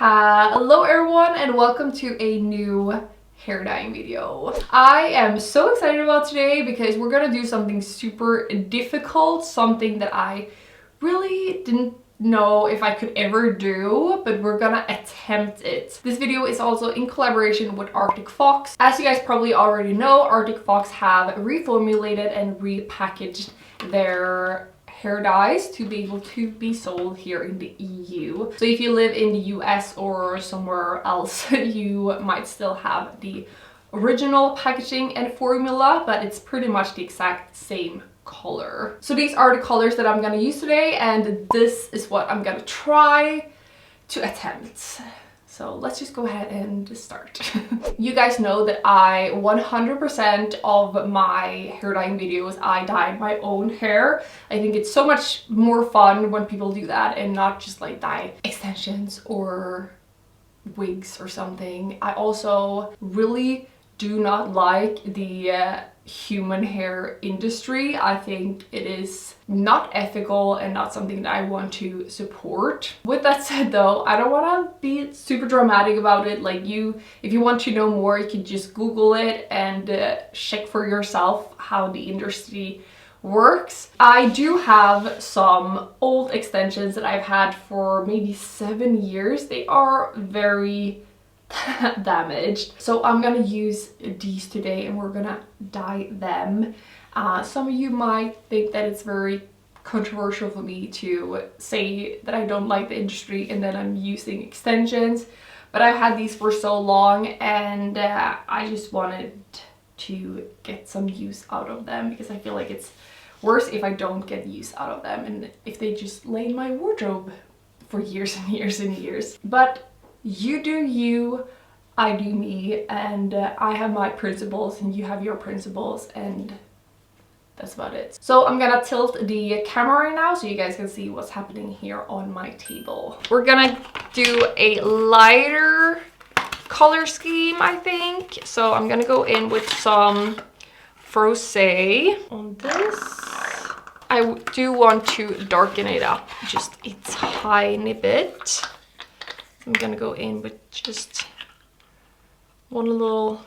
Hello everyone and welcome to a new hair dyeing video. I am so excited about today because we're gonna do something super difficult, something that I really didn't know if I could ever do, but we're gonna attempt it. This video is also in collaboration with Arctic Fox. As you guys probably already know, Arctic Fox have reformulated and repackaged their hair dyes to be able to be sold here in the EU. So if you live in the US or somewhere else, you might still have the original packaging and formula, but it's pretty much the exact same color. So these are the colors that I'm gonna use today, and this is what I'm gonna try to attempt. So let's just go ahead and start. You guys know that 100% of my hair dyeing videos, I dye my own hair. I think it's so much more fun when people do that and not just like dye extensions or wigs or something. I also really do not like the human hair industry. I think it is not ethical and not something that I want to support. With that said though, I don't want to be super dramatic about it. Like if you want to know more, you can just Google it and check for yourself how the industry works. I do have some old extensions that I've had for maybe 7 years. They are very damaged, so I'm gonna use these today and we're gonna dye them. Some of you might think that it's very controversial for me to say that I don't like the industry and that I'm using extensions, but I've had these for so long and I just wanted to get some use out of them because I feel like it's worse if I don't get use out of them and if they just lay in my wardrobe for years and years and years. But you do you, I do me, and I have my principles and you have your principles, and that's about it. So I'm gonna tilt the camera right now so you guys can see what's happening here on my table. We're gonna do a lighter color scheme, I think. So I'm gonna go in with some Forsell on this. I do want to darken it up just a tiny bit. I'm gonna go in with just one little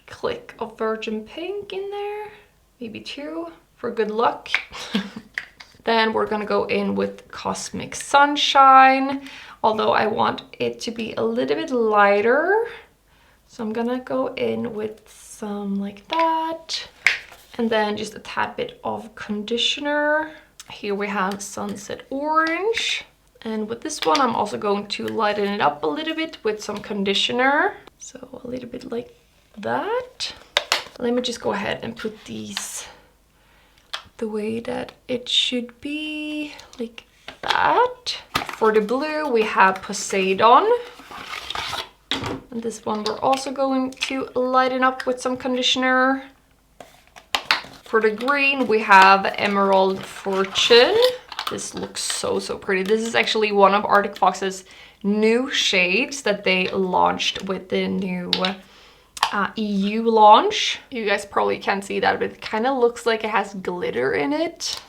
click of virgin pink in there, maybe two for good luck. Then we're gonna go in with Cosmic Sunshine, although I want it to be a little bit lighter. So I'm gonna go in with some like that, and then just a tad bit of conditioner. Here we have Sunset Orange. And with this one, I'm also going to lighten it up a little bit with some conditioner. So a little bit like that. Let me just go ahead and put these the way that it should be, like that. For the blue, we have Poseidon. And this one we're also going to lighten up with some conditioner. For the green, we have Emerald Fortune. This looks so pretty. This is actually one of Arctic Fox's new shades that they launched with the new EU launch. You guys probably can't see that, but it kind of looks like it has glitter in it.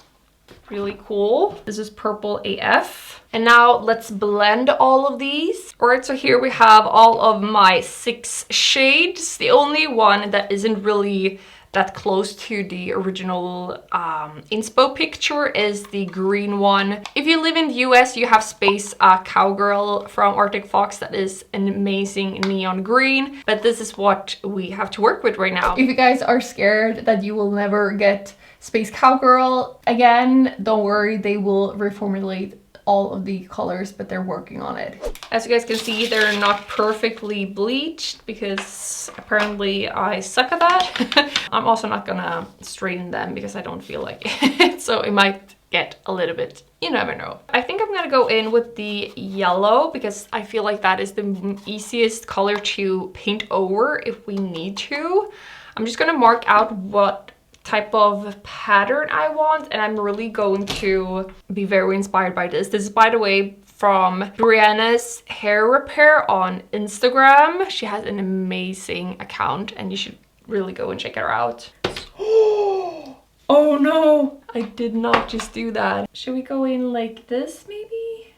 Really cool. This is Purple AF. And now let's blend all of these. All right, so here we have all of my 6 shades. The only one that isn't really that close to the original inspo picture is the green one. If you live in the US, you have Space Cowgirl from Arctic Fox. That is an amazing neon green, but this is what we have to work with right now. If you guys are scared that you will never get Space Cowgirl again, don't worry, they will reformulate all of the colors, but they're working on it. As you guys can see, they're not perfectly bleached because apparently I suck at that. I'm also not gonna straighten them because I don't feel like it, so it might get a little bit, you never know. I think I'm gonna go in with the yellow because I feel like that is the easiest color to paint over if we need to. I'm just gonna mark out what type of pattern I want, and I'm really going to be very inspired by this. This is, by the way, from Brianna's Hair Repair on Instagram. She has an amazing account and you should really go and check her out. Oh no, I did not just do that. Should we go in like this maybe?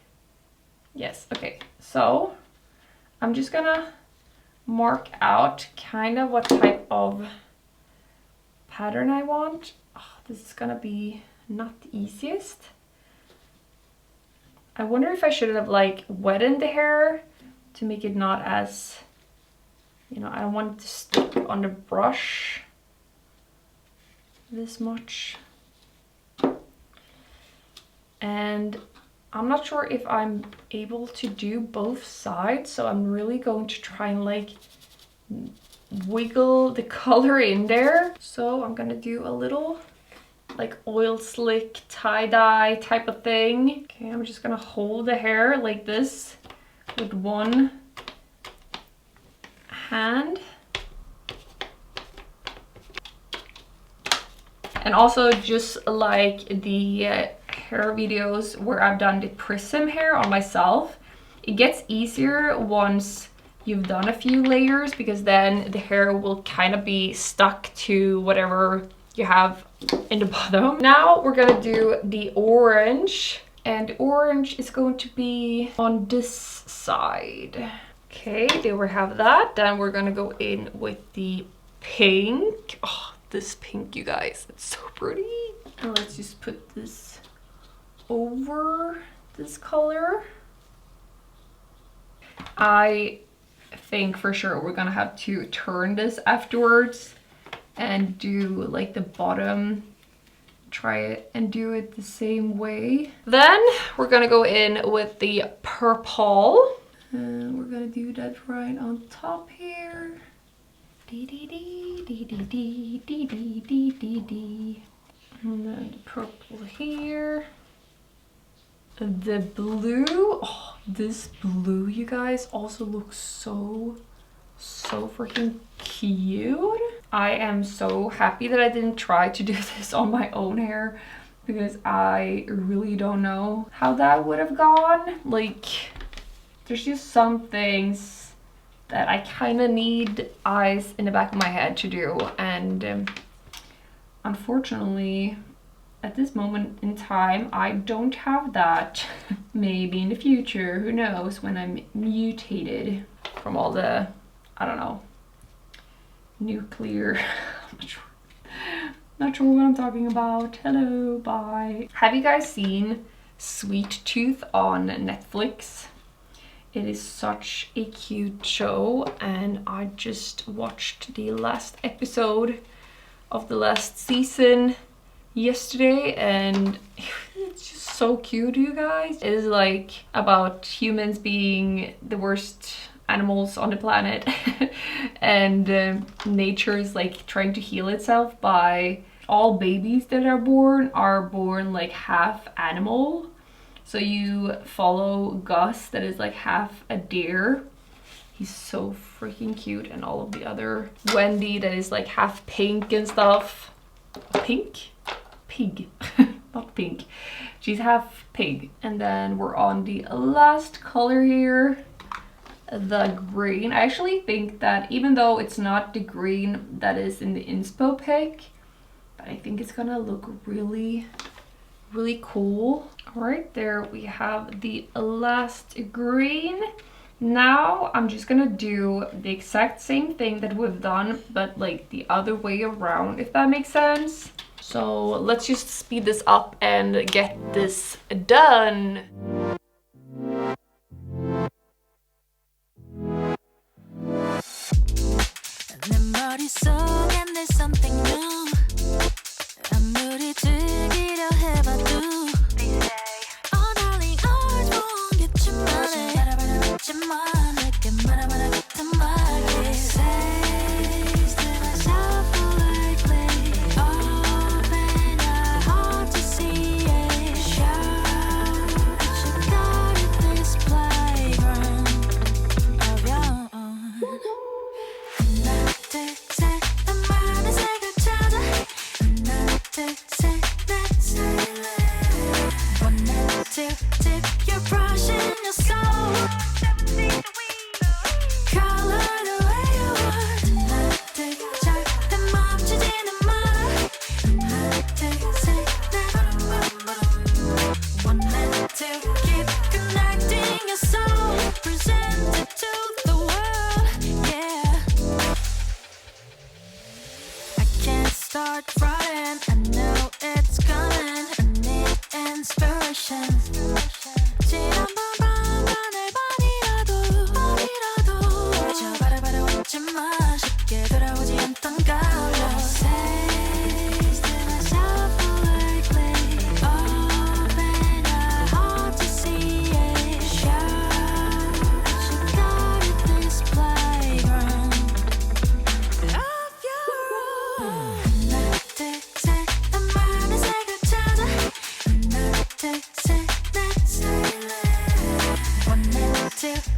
Yes, okay. So I'm just gonna mark out kind of what type of pattern I want. Oh, this is gonna be not the easiest. I wonder if I should have like wetted the hair to make it not as, you know, I don't want it to stick on the brush this much. And I'm not sure if I'm able to do both sides, so I'm really going to try and like wiggle the color in there. So I'm gonna do a little like oil slick tie-dye type of thing. Okay, I'm just gonna hold the hair like this with one hand. And also, just like the hair videos where I've done the Prism hair on myself, it gets easier once you've done a few layers, because then the hair will kind of be stuck to whatever you have in the bottom. Now we're gonna do the orange, and orange is going to be on this side. Okay, there we have that. Then we're gonna go in with the pink. Oh, this pink, you guys, it's so pretty. And let's just put this over this color. I think for sure we're gonna have to turn this afterwards and do like the bottom, try it and do it the same way. Then we're gonna go in with the purple, and we're gonna do that right on top here. Dee dee dee dee dee dee dee dee dee dee dee. And then the purple here. The blue, oh, this blue, you guys, also looks so freaking cute. I am so happy that I didn't try to do this on my own hair, because I really don't know how that would have gone. Like, there's just some things that I kind of need eyes in the back of my head to do, and unfortunately at this moment in time I don't have that. Maybe in the future, who knows, when I'm mutated from all the, I don't know, nuclear not sure what I'm talking about. Hello, bye. Have you guys seen Sweet Tooth on Netflix? It is such a cute show, and I just watched the last episode of the last season yesterday, and it's just so cute, you guys. It is like about humans being the worst animals on the planet and nature is like trying to heal itself by all babies that are born like half animal. So you follow Gus, that is like half a deer. He's so freaking cute, and all of the other Wendy, that is like half pink and stuff. Pig, not pink. She's half pig. And then we're on the last color here, the green. I actually think that even though it's not the green that is in the inspo pic, but I think it's gonna look really cool. All right, there we have the last green. Now I'm just gonna do the exact same thing that we've done, but like the other way around, if that makes sense. So let's just speed this up and get this done.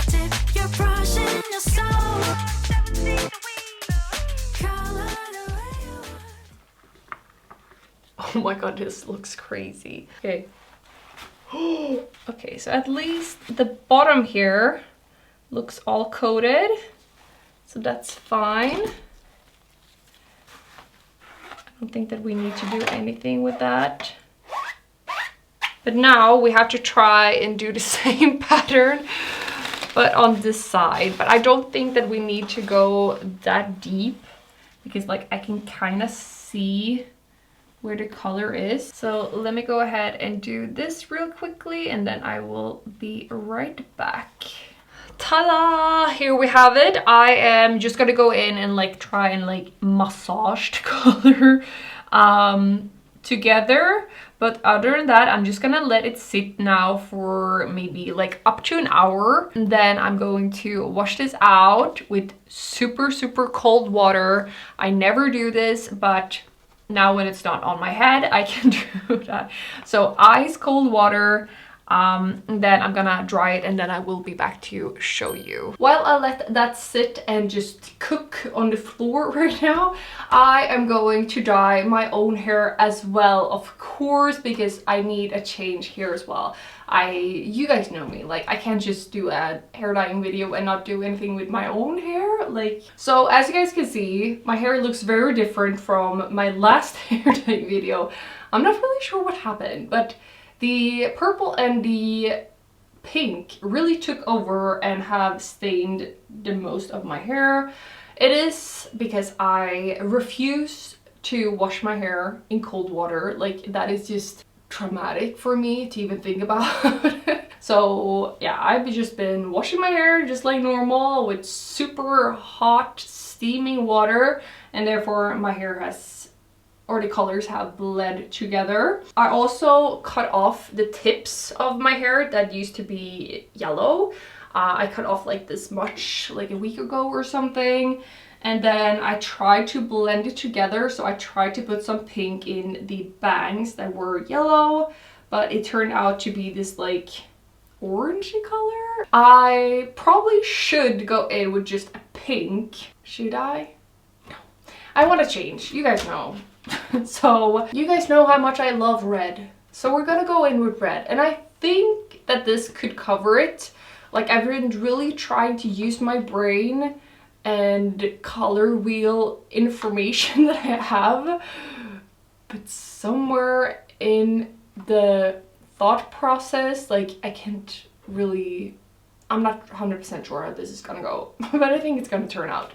Dip your brush in your soul. Color the way you want. Oh my god, this looks crazy. Okay. Okay, so at least the bottom here looks all coated. So that's fine. I don't think that we need to do anything with that. But now we have to try and do the same pattern, but on this side. But I don't think that we need to go that deep because like I can kind of see where the color is. So let me go ahead and do this real quickly and then I will be right back. Ta-da! Here we have it. I am just gonna go in and like try and like massage the color together. But other than that, I'm just gonna let it sit now for maybe like up to an hour. And then I'm going to wash this out with super, super cold water. I never do this, but now when it's not on my head, I can do that. So ice cold water. Then I'm gonna dry it and then I will be back to show you. While I let that sit and just cook on the floor right now, I am going to dye my own hair as well, of course, because I need a change here as well. You guys know me, like I can't just do a hair dyeing video and not do anything with my own hair. Like, so as you guys can see, my hair looks very different from my last hair dyeing video. I'm not really sure what happened, but the purple and the pink really took over and have stained the most of my hair. It is because I refuse to wash my hair in cold water. Like that is just traumatic for me to even think about. So yeah, I've just been washing my hair just like normal with super hot steaming water, and therefore my hair has, or the colors have bled together. I also cut off the tips of my hair that used to be yellow. I cut off like this much like a week ago or something. And then I tried to blend it together. So I tried to put some pink in the bangs that were yellow, but it turned out to be this like orangey color. I probably should go in with just a pink. Should I? No. I want to change. You guys know. So you guys know how much I love red, so we're gonna go in with red, and I think that this could cover it. Like I've been really trying to use my brain and color wheel information that I have, but somewhere in the thought process, like I can't really, I'm not 100% sure how this is gonna go, but I think it's gonna turn out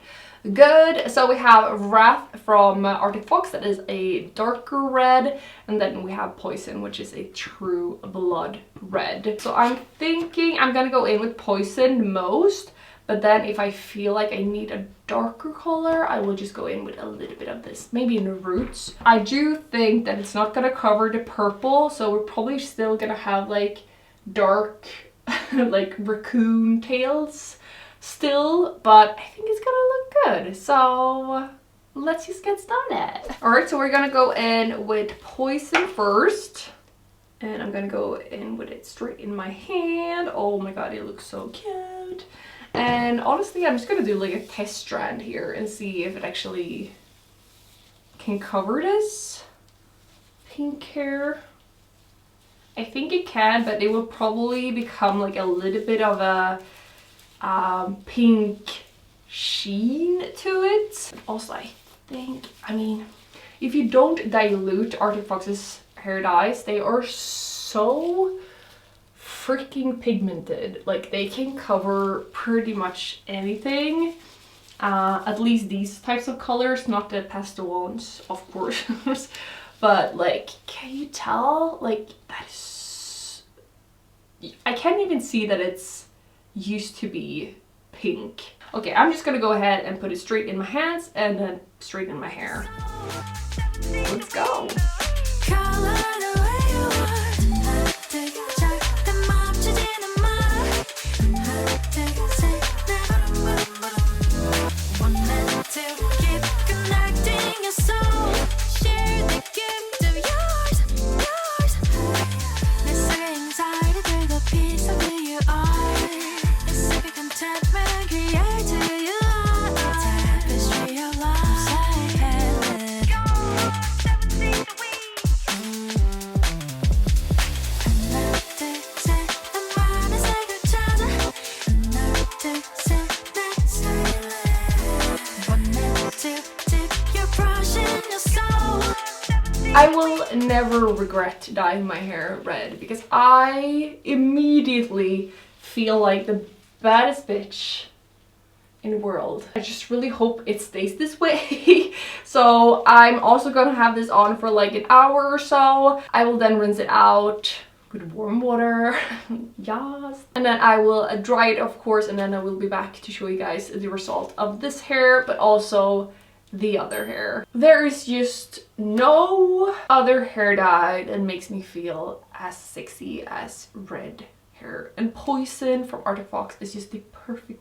good. So we have Wrath from Arctic Fox, that is a darker red, and then we have Poison, which is a true blood red. So I'm thinking I'm gonna go in with Poison most, but then if I feel like I need a darker color, I will just go in with a little bit of this, maybe in the roots. I do think that it's not gonna cover the purple, so we're probably still gonna have like dark like raccoon tails still, but I think it's gonna look good. So let's just get started. All right, so we're gonna go in with Poison first, and I'm gonna go in with it straight in my hand. Oh my god, it looks so cute. And honestly, I'm just gonna do like a test strand here and see if it actually can cover this pink hair. I think it can, but it will probably become like a little bit of a pink sheen to it. Also, I think, I mean, if you don't dilute Arctic Fox's hair dyes, they are so freaking pigmented. Like they can cover pretty much anything. At least these types of colors, not the pastel ones, of course. But like, can you tell? Like that is, I can't even see that it's used to be pink. Okay, I'm just gonna go ahead and put it straight in my hands and then straight in my hair. Let's go. Attachment create who you are. Tapestry of life. Let go. 17 weeks. Another say I'm gonna say good job. Another say that's silent. One minute to dip your brush in your soul. I will never regret dyeing my hair red because I immediately feel like the baddest bitch in the world. I just really hope it stays this way. So I'm also gonna have this on for like an hour or so. I will then rinse it out with warm water. Yes. And then I will dry it, of course, and then I will be back to show you guys the result of this hair, but also the other hair. There is just no other hair dye that makes me feel as sexy as red hair. And Poison from Arctic Fox is just the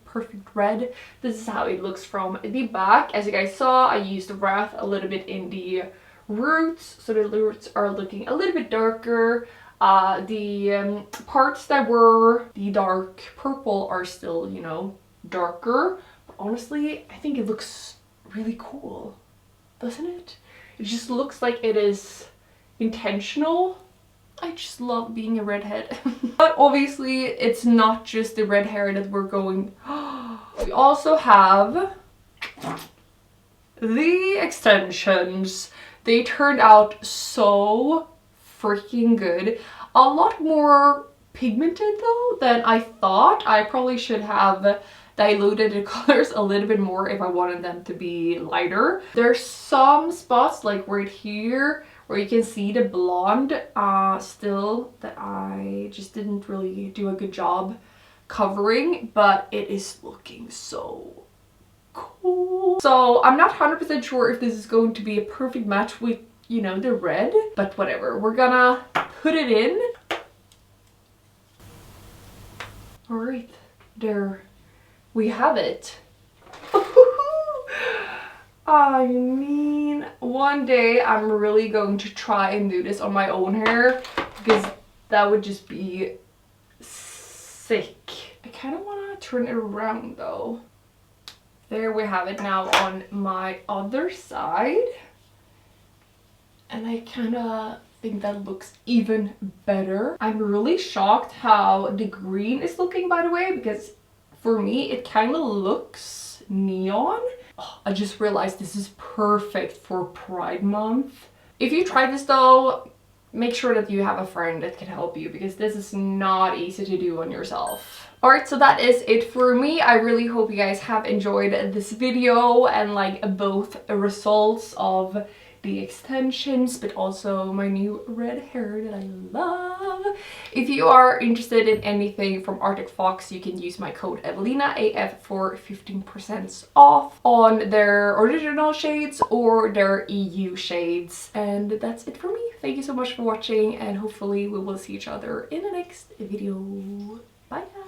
perfect red. This is how it looks from the back. As you guys saw, I used the wrath a little bit in the roots, so the roots are looking a little bit darker. The parts that were the dark purple are still, you know, darker. But honestly, I think it looks really cool, doesn't it? It just looks like it is intentional. I just love being a redhead. But obviously it's not just the red hair that we're going. We also have the extensions. They turned out so freaking good. A lot more pigmented though than I thought. I probably should have diluted the colors a little bit more if I wanted them to be lighter. There's some spots like right here where you can see the blonde still that I just didn't really do a good job covering, but it is looking so cool. So I'm not 100% sure if this is going to be a perfect match with, you know, the red, but whatever. We're gonna put it in. All right, there we have it. I mean, one day I'm really going to try and do this on my own hair because that would just be sick. I kind of want to turn it around though. There we have it now on my other side. And I kind of think that looks even better. I'm really shocked how the green is looking, by the way, because for me it kind of looks neon. Oh, I just realized this is perfect for Pride Month. If you try this though, make sure that you have a friend that can help you because this is not easy to do on yourself. Alright, so that is it for me. I really hope you guys have enjoyed this video and like both results of the extensions but also my new red hair that I love. If you are interested in anything from Arctic Fox, you can use my code Evelina AF for 15% off on their original shades or their EU shades. And that's it for me. Thank you so much for watching and hopefully we will see each other in the next video. Bye guys!